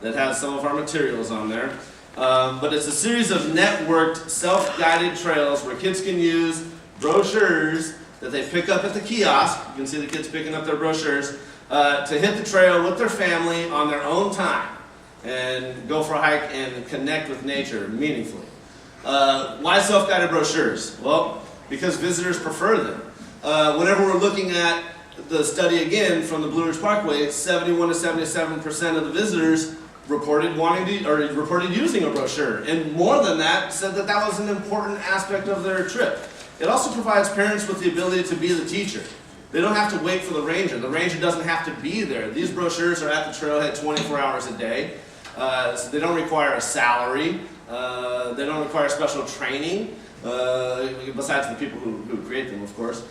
that has some of our materials on there. But it's a series of networked, self-guided trails where kids can use brochures that they pick up at the kiosk. You can see the kids picking up their brochures to hit the trail with their family on their own time and go for a hike and connect with nature meaningfully. Why self-guided brochures? Well, because visitors prefer them. Whenever we're looking at the study again from the Blue Ridge Parkway, 71 to 77% of the visitors reported using a brochure, and more than that said that that was an important aspect of their trip. It also provides parents with the ability to be the teacher. They don't have to wait for the ranger. The ranger doesn't have to be there. These brochures are at the trailhead 24 hours a day. So they don't require a salary. They don't require special training, besides the people who create them, of course.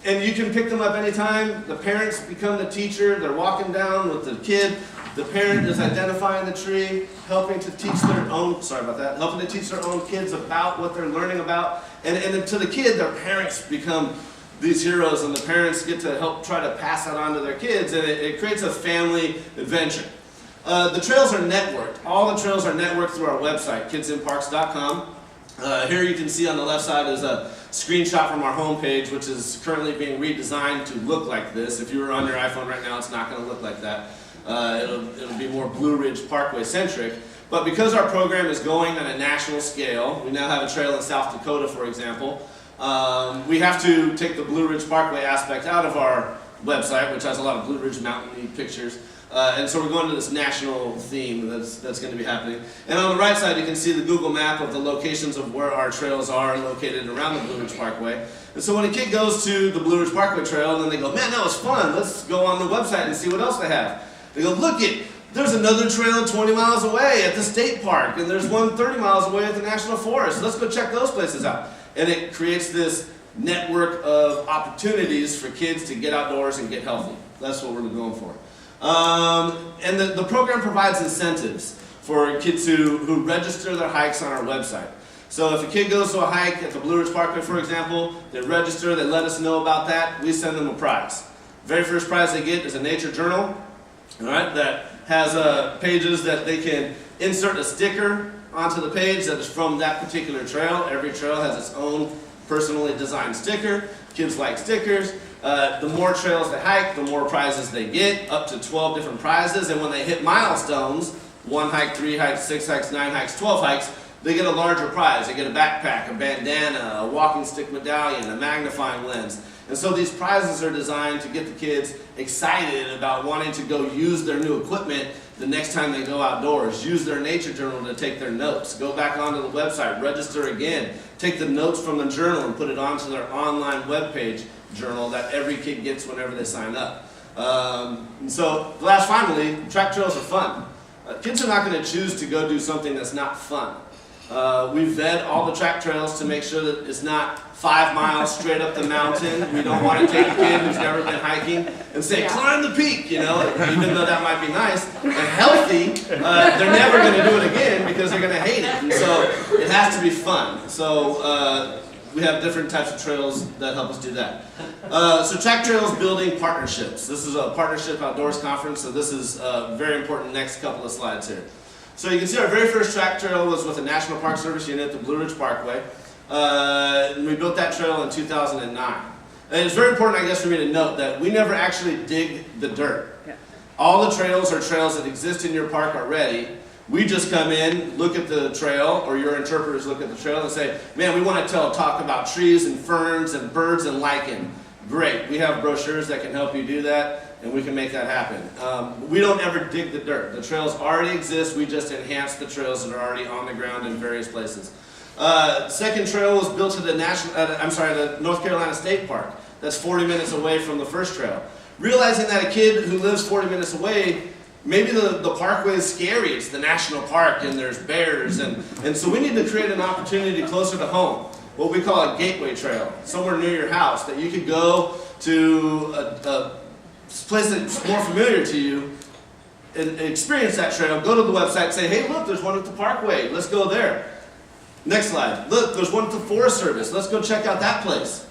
And you can pick them up anytime. The parents become the teacher. They're walking down with the kid. The parent is identifying the tree, helping to teach their own, helping to teach their own kids about what they're learning about. And to the kid, their parents become these heroes, and the parents get to help try to pass that on to their kids, and it creates a family adventure. The trails are networked. All the trails are networked through our website, kidsinparks.com. Here you can see on the left side is a screenshot from our homepage, which is currently being redesigned to look like this. If you were on your iPhone right now, it's not going to look like that. It'll be more Blue Ridge Parkway centric. But because our program is going on a national scale, we now have a trail in South Dakota, for example, we have to take the Blue Ridge Parkway aspect out of our website, which has a lot of Blue Ridge mountain pictures. And so we're going to this national theme that's going to be happening. And on the right side, you can see the Google map of the locations of where our trails are located around the Blue Ridge Parkway. And so when a kid goes to the Blue Ridge Parkway Trail, and then they go, man, that was fun. Let's go on the website and see what else they have. They go, look it, there's another trail 20 miles away at the state park, and there's one 30 miles away at the national forest. Let's go check those places out. And it creates this network of opportunities for kids to get outdoors and get healthy. That's what we're going for. And the program provides incentives for kids who register their hikes on our website. So if a kid goes to a hike at the Blue Ridge Parkway, for example, they register, they let us know about that, we send them a prize. The very first prize they get is a nature journal, all right, that has pages that they can insert a sticker onto the page that is from that particular trail. Every trail has its own personally designed sticker. Kids like stickers. The more trails they hike, the more prizes they get, up to 12 different prizes. And when they hit milestones, 1 hike, 3 hikes, 6 hikes, 9 hikes, 12 hikes, they get a larger prize. They get a backpack, a bandana, a walking stick medallion, a magnifying lens. And so these prizes are designed to get the kids excited about wanting to go use their new equipment the next time they go outdoors. Use their nature journal to take their notes. Go back onto the website, register again. Take the notes from the journal and put it onto their online webpage journal that every kid gets whenever they sign up. And so, finally, track trails are fun. Kids are not going to choose to go do something that's not fun. We vet all the track trails to make sure that it's not 5 miles straight up the mountain. We don't want to take a kid who's never been hiking and say, climb the peak, you know, even though that might be nice and healthy, they're never going to do it again because they're going to hate it. And so it has to be fun. So we have different types of trails that help us do that. So track trails building partnerships. This is a partnership outdoors conference, so this is very important next couple of slides here. So you can see our very first track trail was with the National Park Service unit, the Blue Ridge Parkway. And we built that trail in 2009. And it's very important, I guess, for me to note that we never actually dig the dirt. Yeah. All the trails are trails that exist in your park already. We just come in, look at the trail, or your interpreters look at the trail and say, man, we want to talk about trees and ferns and birds and lichen. Great, we have brochures that can help you do that. And we can make that happen. We don't ever dig the dirt. The trails already exist. We just enhance the trails that are already on the ground in various places. Second trail was built at the North Carolina State Park. That's 40 minutes away from the first trail. Realizing that a kid who lives 40 minutes away, maybe the parkway is scary. It's the national park and there's bears. And so we need to create an opportunity closer to home. What we call a gateway trail. Somewhere near your house that you could go to a place that's more familiar to you and experience that trail, go to the website, say, hey, look, there's one at the Parkway. Let's go there. Next slide. Look, there's one at the Forest Service. Let's go check out that place.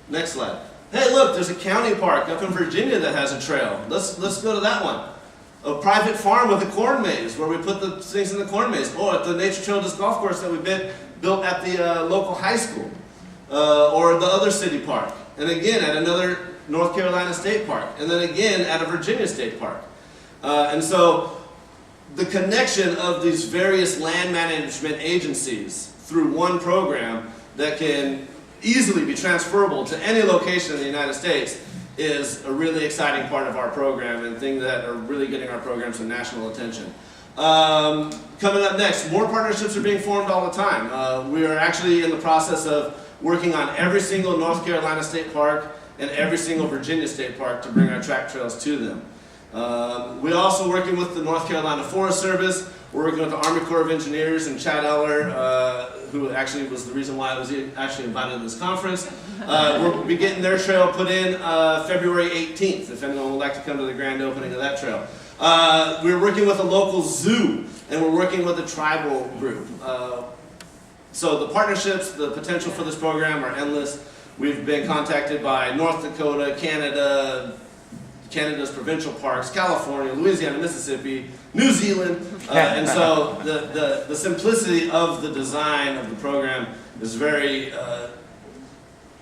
Next slide. Hey, look, there's a county park up in Virginia that has a trail. Let's go to that one. a private farm with a corn maze where we put the things in the corn maze, or at the Nature Trail Disc Golf Course that we built at the local high school, or the other city park, and again at another North Carolina state park, and then again at a Virginia state park. And so the connection of these various land management agencies through one program that can easily be transferable to any location in the United States is a really exciting part of our program and things that are really getting our program some national attention. Coming up next, more partnerships are being formed all the time. We are actually in the process of working on every single North Carolina state park and every single Virginia state park to bring our track trails to them. We're also working with the North Carolina Forest Service. We're working with the Army Corps of Engineers and Chad Eller, who actually was the reason why I was actually invited to this conference. We'll be getting their trail put in February 18th, if anyone would like to come to the grand opening of that trail. We're working with a local zoo, and we're working with a tribal group. So the partnerships, the potential for this program are endless. We've been contacted by North Dakota, Canada, Canada's provincial parks, California, Louisiana, Mississippi, New Zealand, and so the simplicity of the design of the program is very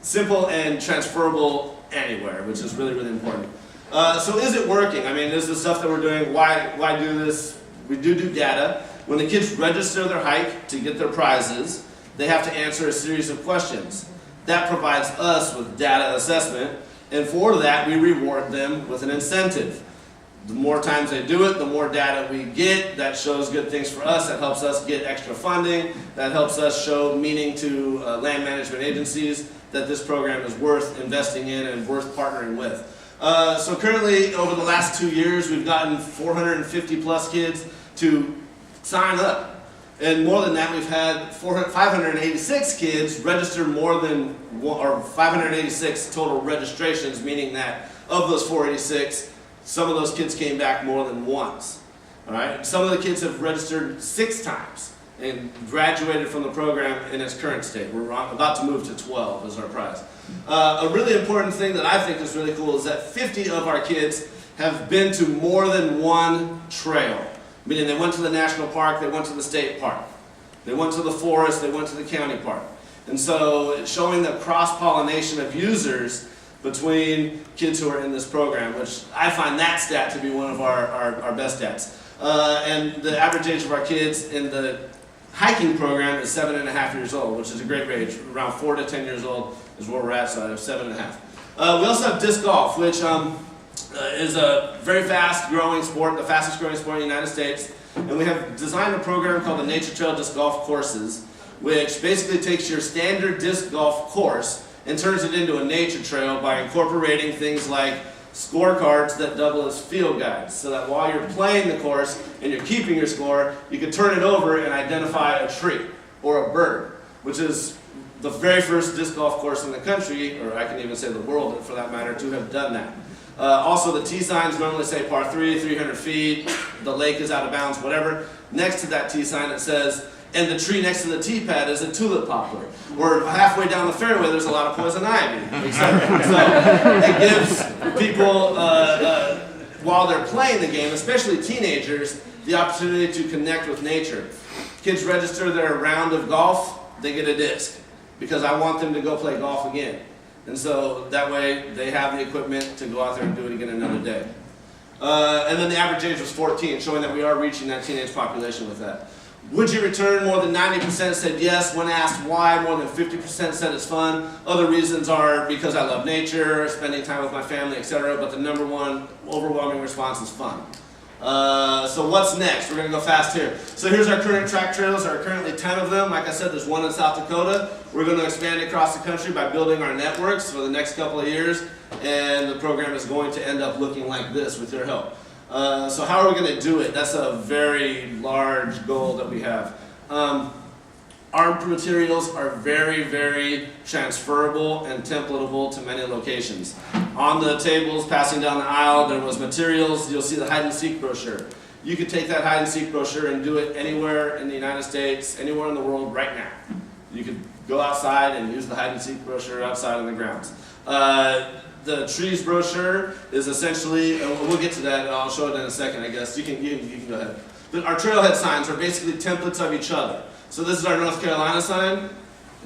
simple and transferable anywhere, which is really, really important. So is it working? I mean, is the stuff that we're doing, why do this? We do data. When the kids register their hike to get their prizes, they have to answer a series of questions. That provides us with data assessment, and for that we reward them with an incentive. The more times they do it, the more data we get. That shows good things for us. That helps us get extra funding. That helps us show meaning to land management agencies that this program is worth investing in and worth partnering with. So currently, over the last 2 years, we've gotten 450 plus kids to sign up. And more than that, we've had 586 kids register more than, or 586 total registrations, meaning that of those 486, some of those kids came back more than once. All right? Some of the kids have registered 6 times and graduated from the program in its current state. We're about to move to 12 as our prize. A really important thing that I think is really cool is that 50 of our kids have been to more than one trail. Meaning they went to the national park, they went to the state park. They went to the forest, they went to the county park. And so it's showing the cross-pollination of users between kids who are in this program, which I find that stat to be one of our best stats. And the average age of our kids in the hiking program is 7.5 years old, which is a great age. Around 4 to 10 years old is where we're at, so I have 7.5. We also have disc golf, which is a very fast-growing sport, the fastest-growing sport in the United States. And we have designed a program called the Nature Trail Disc Golf Courses, which basically takes your standard disc golf course and turns it into a nature trail by incorporating things like scorecards that double as field guides, so that while you're playing the course and you're keeping your score, you can turn it over and identify a tree or a bird, which is the very first disc golf course in the country, or I can even say the world for that matter, to have done that. Also, the T signs normally say par 3, 300 feet, the lake is out of bounds, whatever. Next to that T sign it says, and the tree next to the tee pad is a tulip poplar. Or halfway down the fairway there's a lot of poison ivy, etc. So it gives people, while they're playing the game, especially teenagers, the opportunity to connect with nature. Kids register their round of golf, they get a disc, because I want them to go play golf again. And so that way they have the equipment to go out there and do it again another day. And then the average age was 14, showing that we are reaching that teenage population with that. Would you return? More than 90% said yes. When asked why, more than 50% said it's fun. Other reasons are because I love nature, spending time with my family, etc. But the number one overwhelming response is fun. So what's next? We're going to go fast here. So here's our current track trails. There are currently 10 of them. Like I said, there's one in South Dakota. We're going to expand across the country by building our networks for the next couple of years. And the program is going to end up looking like this with your help. So how are we going to do it? That's a very large goal that we have. Our materials are very, very transferable and templatable to many locations. On the tables passing down the aisle, there was materials. You'll see the hide and seek brochure. You could take that hide and seek brochure and do it anywhere in the United States, anywhere in the world right now. You could go outside and use the hide and seek brochure outside on the grounds. the trees brochure is essentially, and we'll get to that, I'll show it in a second, I guess. You can go ahead. Our trailhead signs are basically templates of each other. So this is our North Carolina sign.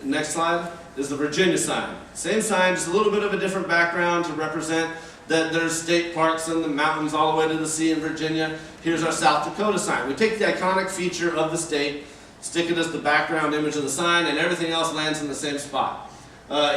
Next slide is the Virginia sign. Same sign, just a little bit of a different background to represent that there's state parks in the mountains all the way to the sea in Virginia. Here's our South Dakota sign. We take the iconic feature of the state, stick it as the background image of the sign, and everything else lands in the same spot.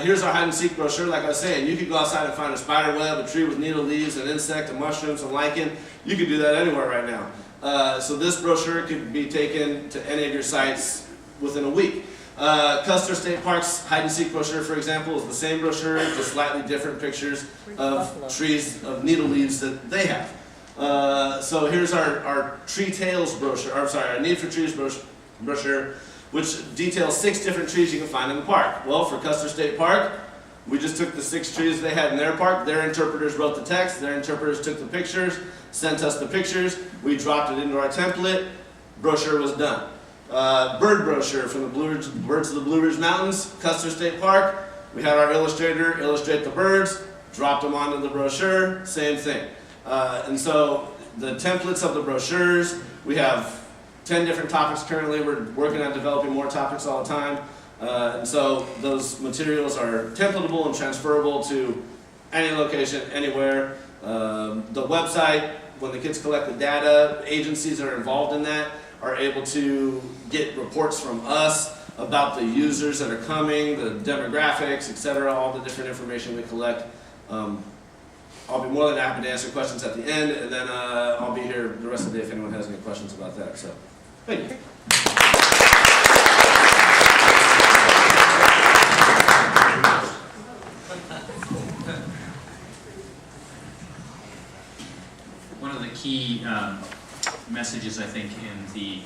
Here's our hide and seek brochure. Like I was saying, you could go outside and find a spider web, a tree with needle leaves, an insect, a mushroom, some lichen. You could do that anywhere right now. So this brochure could be taken to any of your sites within a week. Custer State Park's hide and seek brochure, for example, is the same brochure, just slightly different pictures of trees, of needle leaves that they have. So here's our Tree Tales brochure, or sorry, our Need for Trees brochure, which details 6 different trees you can find in the park. Well, for Custer State Park, we just took the 6 trees they had in their park. Their interpreters wrote the text, their interpreters took the pictures, sent us the pictures, we dropped it into our template, brochure was done. Bird brochure from the Birds of the Blue Ridge Mountains, Custer State Park. We had our illustrator illustrate the birds, dropped them onto the brochure, same thing. And so the templates of the brochures, we have 10 different topics currently. We're working on developing more topics all the time. And so those materials are templatable and transferable to any location, anywhere. The website, when the kids collect the data, agencies that are involved in that are able to get reports from us about the users that are coming, the demographics, etc., all the different information we collect. I'll be more than happy to answer questions at the end, and then I'll be here the rest of the day if anyone has any questions about that. So, thank you. One of the key messages, I think, in the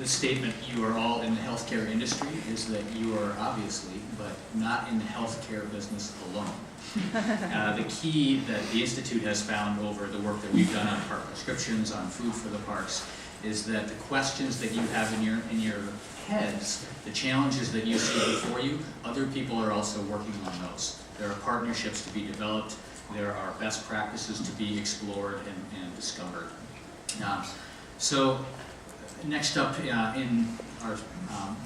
statement, you are all in the healthcare industry, is that you are obviously, but not in the healthcare business alone. The key that the Institute has found over the work that we've done on park prescriptions, on food for the parks, is that the questions that you have in your heads, the challenges that you see before you, other people are also working on those. There are partnerships to be developed. There are best practices to be explored and discovered. So next up in our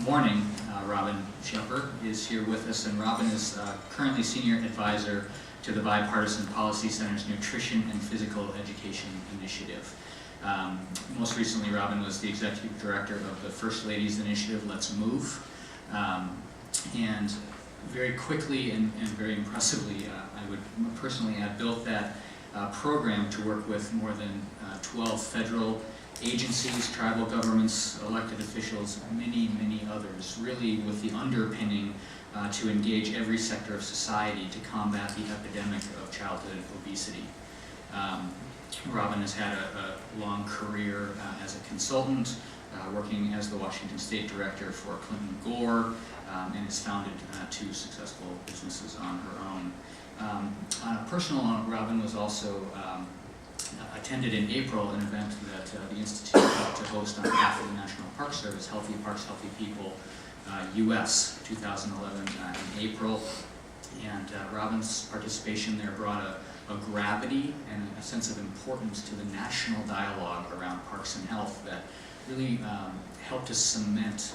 morning, Robin Schepper is here with us, and Robin is currently Senior Advisor to the Bipartisan Policy Center's Nutrition and Physical Education Initiative. Most recently, Robin was the Executive Director of the First Lady's Initiative, Let's Move. And very quickly and very impressively, I would personally add, built that program to work with more than 12 federal agencies, tribal governments, elected officials, many others, really with the underpinning to engage every sector of society to combat the epidemic of childhood obesity. Robin has had a long career as a consultant, working as the Washington State Director for Clinton Gore, and has founded 2 successful businesses on her own. On a personal note, Robin was also attended in April an event that the Institute helped to host on behalf of the National Park Service, Healthy Parks, Healthy People, US 2011 in April. And Robin's participation there brought a gravity and a sense of importance to the national dialogue around parks and health that really helped to cement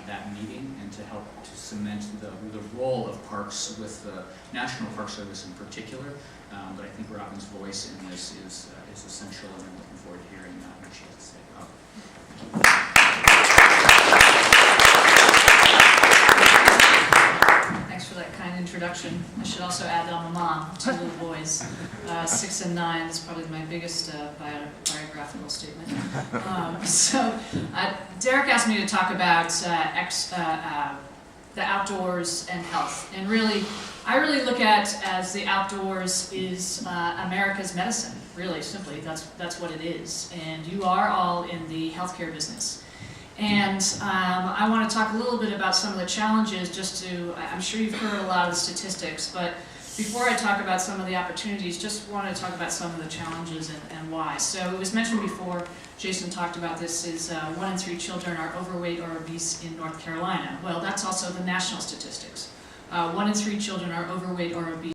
that meeting and to help to cement the role of parks with the National Park Service in particular. But I think Robin's voice in this is essential, and I'm looking forward to hearing what she has to say. Thanks for that kind introduction. I should also add that I'm a mom, 2 little boys, 6 and 9. That's probably my biggest biographical statement. Derek asked me to talk about the outdoors and health, and really, I really look at as the outdoors is America's medicine. Really, simply, that's what it is. And you are all in the healthcare business. And I want to talk a little bit about some of the challenges, I'm sure you've heard a lot of the statistics, but before I talk about some of the opportunities, just want to talk about some of the challenges and why. So it was mentioned before, Jason talked about this, is 1 in 3 children are overweight or obese in North Carolina. Well, that's also the national statistics. 1 in 3 children are overweight or obese.